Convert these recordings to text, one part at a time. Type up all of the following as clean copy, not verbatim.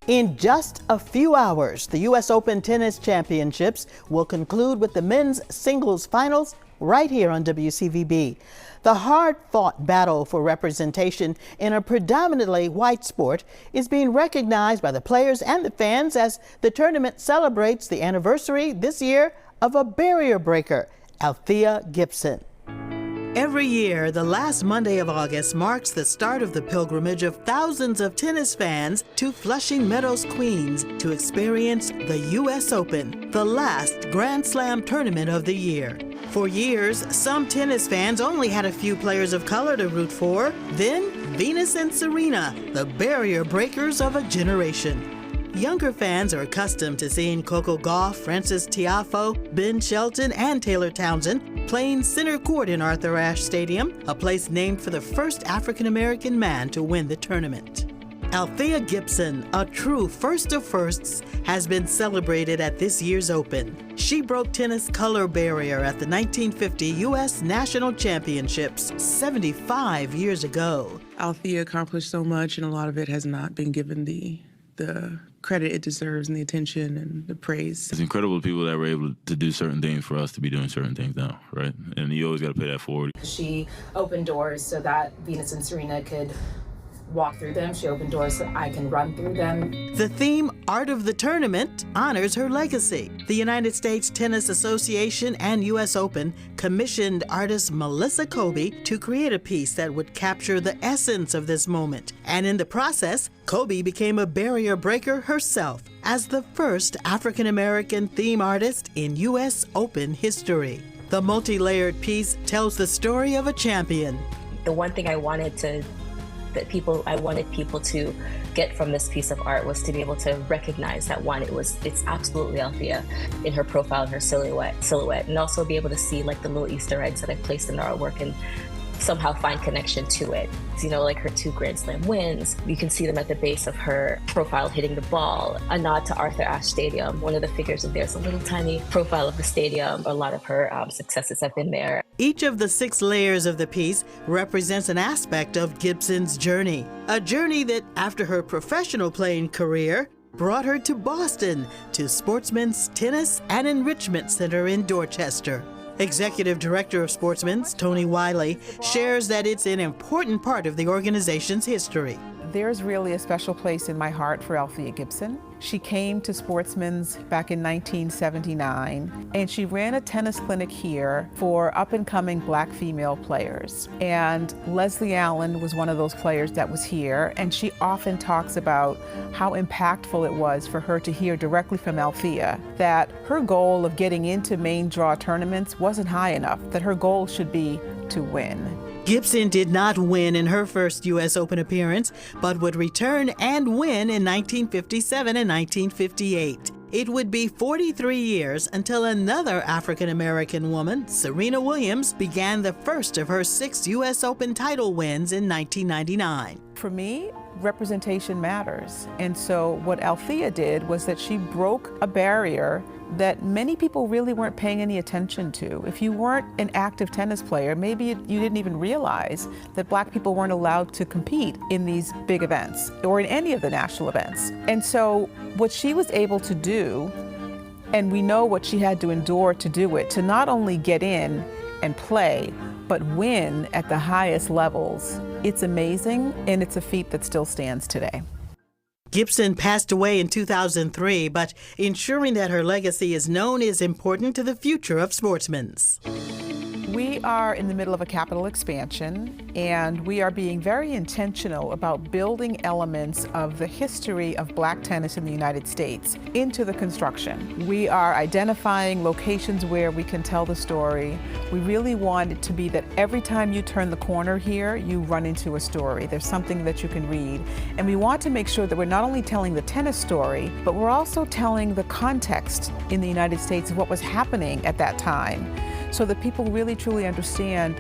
In just a few hours, the U.S. Open Tennis Championships will conclude with the men's singles finals right here on WCVB. The hard-fought battle for representation in a predominantly white sport is being recognized by the players and the fans as the tournament celebrates the anniversary this year of a barrier breaker, Althea Gibson. Every year, the last Monday of August marks the start of the pilgrimage of thousands of tennis fans to Flushing Meadows, Queens, to experience the U.S. Open, the last Grand Slam tournament of the year. For years, some tennis fans only had a few players of color to root for. Then, Venus and Serena, the barrier breakers of a generation. Younger fans are accustomed to seeing Coco Gauff, Frances Tiafoe, Ben Shelton, and Taylor Townsend playing center court in Arthur Ashe Stadium, a place named for the first African-American man to win the tournament. Althea Gibson, a true first of firsts, has been celebrated at this year's Open. She broke tennis color barrier at the 1950 U.S. National Championships 75 years ago. Althea accomplished so much, and a lot of it has not been given the credit it deserves and the attention and the praise. It's incredible people that were able to do certain things for us to be doing certain things now, right? And you always got to pay that forward. She opened doors so that Venus and Serena could walk through them. She opened doors so I can run through them. The theme, Art of the Tournament, honors her legacy. The United States Tennis Association and U.S. Open commissioned artist Melissa Kobe to create a piece that would capture the essence of this moment. And in the process, Kobe became a barrier breaker herself as the first African-American theme artist in U.S. Open history. The multi-layered piece tells the story of a champion. The one thing I wanted people to get from this piece of art was to be able to recognize that it's absolutely Althea in her profile and her silhouette, and also be able to see like the little Easter eggs that I placed in the artwork and somehow find connection to it. You know, like her 2 Grand Slam wins, you can see them at the base of her profile hitting the ball. A nod to Arthur Ashe Stadium. One of the figures of there's a little tiny profile of the stadium. A lot of her successes have been there. Each of the 6 layers of the piece represents an aspect of Gibson's journey. A journey that, after her professional playing career, brought her to Boston, to Sportsman's Tennis and Enrichment Center in Dorchester. Executive Director of Sportsman's, Tony Wiley, shares that it's an important part of the organization's history. There's really a special place in my heart for Althea Gibson. She came to Sportsman's back in 1979, and she ran a tennis clinic here for up-and-coming black female players. And Leslie Allen was one of those players that was here, and she often talks about how impactful it was for her to hear directly from Althea that her goal of getting into main draw tournaments wasn't high enough, that her goal should be to win. Gibson did not win in her first U.S. Open appearance, but would return and win in 1957 and 1958. It would be 43 years until another African-American woman, Serena Williams, began the first of her 6 U.S. Open title wins in 1999. For me, representation matters. And so what Althea did was that she broke a barrier that many people really weren't paying any attention to. If you weren't an active tennis player, maybe you didn't even realize that black people weren't allowed to compete in these big events or in any of the national events. And so what she was able to do, and we know what she had to endure to do it, to not only get in and play, but win at the highest levels, it's amazing, and it's a feat that still stands today. Gibson passed away in 2003, but ensuring that her legacy is known is important to the future of Sportsman's. We are in the middle of a capital expansion, and we are being very intentional about building elements of the history of black tennis in the United States into the construction. We are identifying locations where we can tell the story. We really want it to be that every time you turn the corner here, you run into a story. There's something that you can read. And we want to make sure that we're not only telling the tennis story, but we're also telling the context in the United States of what was happening at that time, so that people really truly understand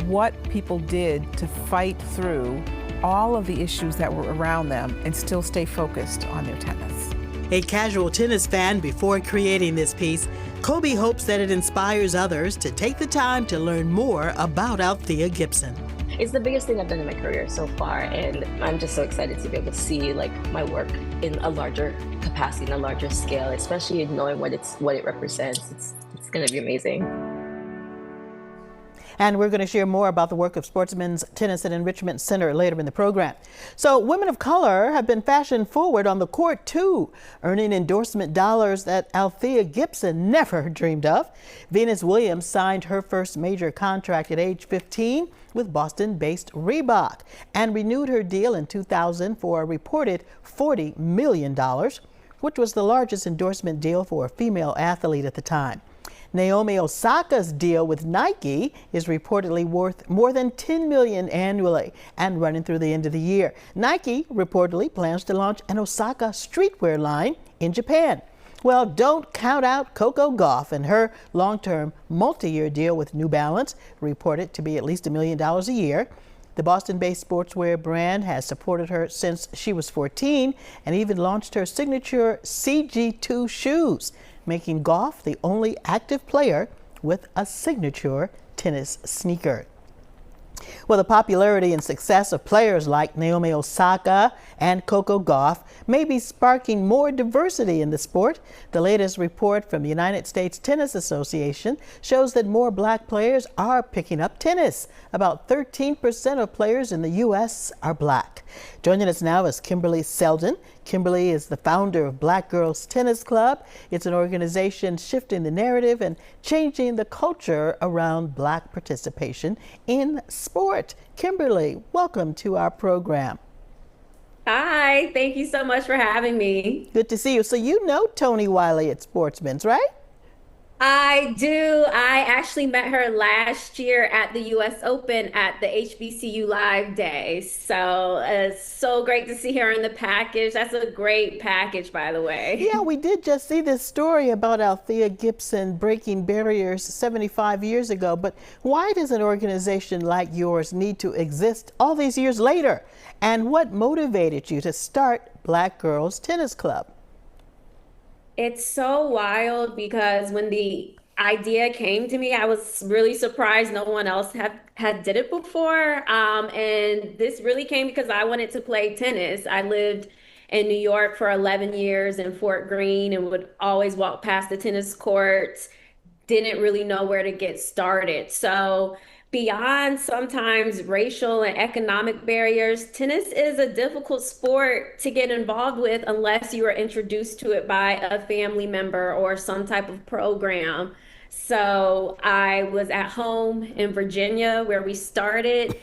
what people did to fight through all of the issues that were around them and still stay focused on their tennis. A casual tennis fan before creating this piece, Kobe hopes that it inspires others to take the time to learn more about Althea Gibson. it's the biggest thing I've done in my career so far, and I'm just so excited to be able to see like my work in a larger capacity, in a larger scale, especially knowing what it represents. It's going to be amazing. And we're going to share more about the work of Sportsmen's Tennis and Enrichment Center later in the program. So women of color have been fashion forward on the court too, earning endorsement dollars that Althea Gibson never dreamed of. Venus Williams signed her first major contract at age 15 with Boston-based Reebok and renewed her deal in 2000 for a reported $40 million, which was the largest endorsement deal for a female athlete at the time. Naomi Osaka's deal with Nike is reportedly worth more than $10 million annually and running through the end of the year. Nike reportedly plans to launch an Osaka streetwear line in Japan. Well, don't count out Coco Gauff and her long-term multi-year deal with New Balance, reported to be at least $1 million a year. The Boston-based sportswear brand has supported her since she was 14 and even launched her signature CG2 shoes, making Gauff the only active player with a signature tennis sneaker. Well, the popularity and success of players like Naomi Osaka and Coco Gauff may be sparking more diversity in the sport. The latest report from the United States Tennis Association shows that more black players are picking up tennis. About 13% of players in the U.S. are black. Joining us now is Kimberly Seldon. Kimberly is the founder of Black Girls Tennis Club. It's an organization shifting the narrative and changing the culture around black participation in sport. Kimberly, welcome to our program. Hi, thank you so much for having me. Good to see you. So you know Tony Wiley at Sportsman's, right? I do. I actually met her last year at the US Open at the HBCU Live Day. So it's so great to see her in the package. That's a great package, by the way. Yeah, we did just see this story about Althea Gibson breaking barriers 75 years ago. But why does an organization like yours need to exist all these years later? And what motivated you to start Black Girls Tennis Club? It's so wild because when the idea came to me, I was really surprised no one else had did it before. And this really came because I wanted to play tennis. I lived in New York for 11 years in Fort Greene and would always walk past the tennis courts, didn't really know where to get started. So beyond sometimes racial and economic barriers, tennis is a difficult sport to get involved with unless you are introduced to it by a family member or some type of program. So I was at home in Virginia where we started.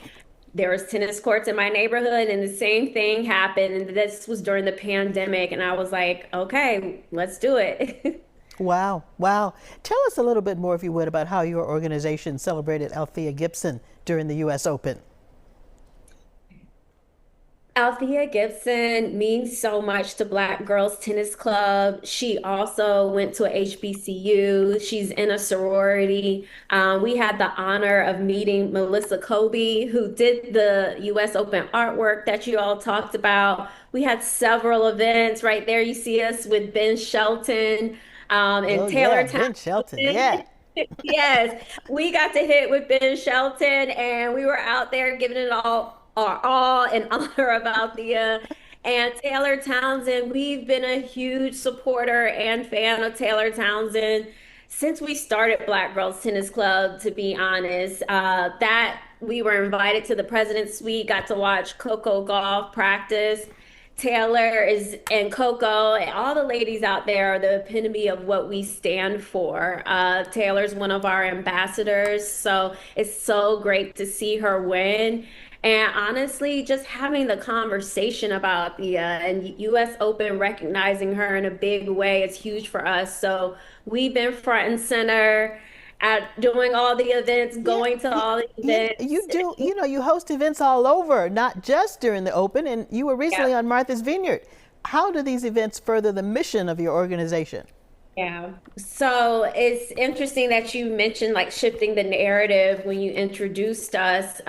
There was tennis courts in my neighborhood and the same thing happened. And this was during the pandemic. And I was like, okay, let's do it. Wow. Wow. Tell us a little bit more, if you would, about how your organization celebrated Althea Gibson during the U.S. Open. Althea Gibson means so much to Black Girls Tennis Club. She also went to a HBCU. She's in a sorority. We had the honor of meeting Melissa Kobe, who did the U.S. Open artwork that you all talked about. We had several events. Right there, you see us with Ben Shelton. And Taylor Townsend. Ben Shelton, yeah. Yes, we got to hit with Ben Shelton, and we were out there giving it all our all in honor of Althea. And Taylor Townsend, we've been a huge supporter and fan of Taylor Townsend since we started Black Girls Tennis Club, to be honest. That we were invited to the President's Suite, got to watch Coco Gauff practice. Taylor and Coco and all the ladies out there are the epitome of what we stand for. Taylor's one of our ambassadors, so it's so great to see her win. And honestly, just having the conversation about the and U.S. Open, recognizing her in a big way is huge for us. So we've been front and center at doing all the events, going to all the events. You do, you host events all over, not just during the Open, and you were recently on Martha's Vineyard. How do these events further the mission of your organization? Yeah, so it's interesting that you mentioned like shifting the narrative when you introduced us.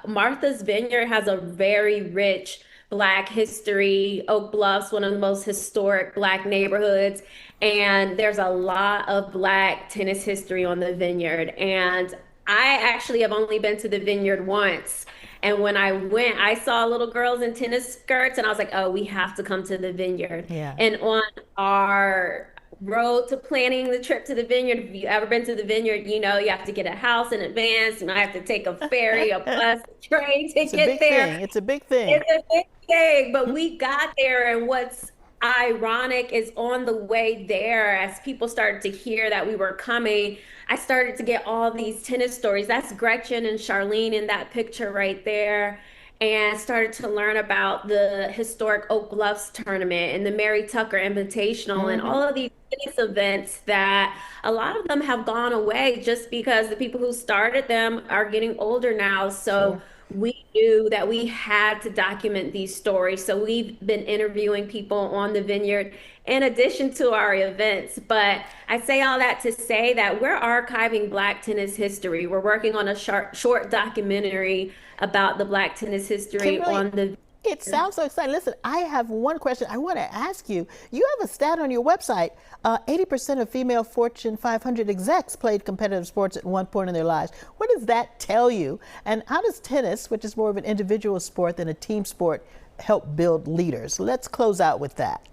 Martha's Vineyard has a very rich Black history. Oak Bluff's one of the most historic Black neighborhoods. And there's a lot of Black tennis history on the Vineyard. And I actually have only been to the Vineyard once. And when I went, I saw little girls in tennis skirts, and I was like, oh, we have to come to the Vineyard. Yeah. And on our road to planning the trip to the Vineyard, if you've ever been to the Vineyard, you know you have to get a house in advance. You might have to take a ferry, a bus, a train to It's a get big there. thing. It's a big thing. It's a big thing, but we got there, and what's ironic is on the way there, as people started to hear that we were coming, I started to get all these tennis stories. That's Gretchen and Charlene in that picture right there. And started to learn about the historic Oak Bluffs tournament and the Mary Tucker Invitational and all of these tennis events that a lot of them have gone away just because the people who started them are getting older now. So we knew that we had to document these stories. So we've been interviewing people on the Vineyard in addition to our events. But I say all that to say that we're archiving Black tennis history. We're working on a short documentary about the Black tennis history Kimberly, on the. It sounds so exciting. Listen, I have one question I want to ask you. You have a stat on your website. 80% of female Fortune 500 execs played competitive sports at one point in their lives. What does that tell you? And how does tennis, which is more of an individual sport than a team sport, help build leaders? Let's close out with that.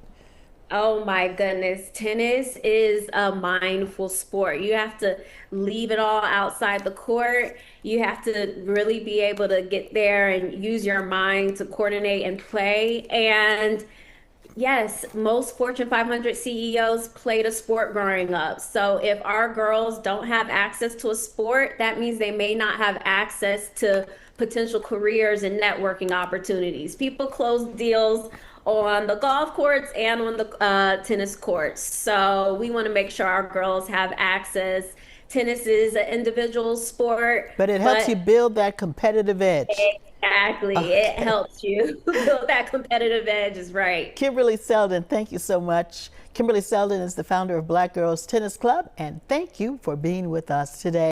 Oh my goodness. Tennis is a mindful sport. You have to leave it all outside the court. You have to really be able to get there and use your mind to coordinate and play. And yes, most Fortune 500 CEOs played a sport growing up. So if our girls don't have access to a sport, that means they may not have access to potential careers and networking opportunities. People close deals on the golf courts and on the tennis courts. So we want to make sure our girls have access. Tennis is an individual sport. But it helps you build that competitive edge. Exactly. It helps you build that competitive edge, is right. Kimberly Seldon, thank you so much. Kimberly Seldon is the founder of Black Girls Tennis Club, and thank you for being with us today.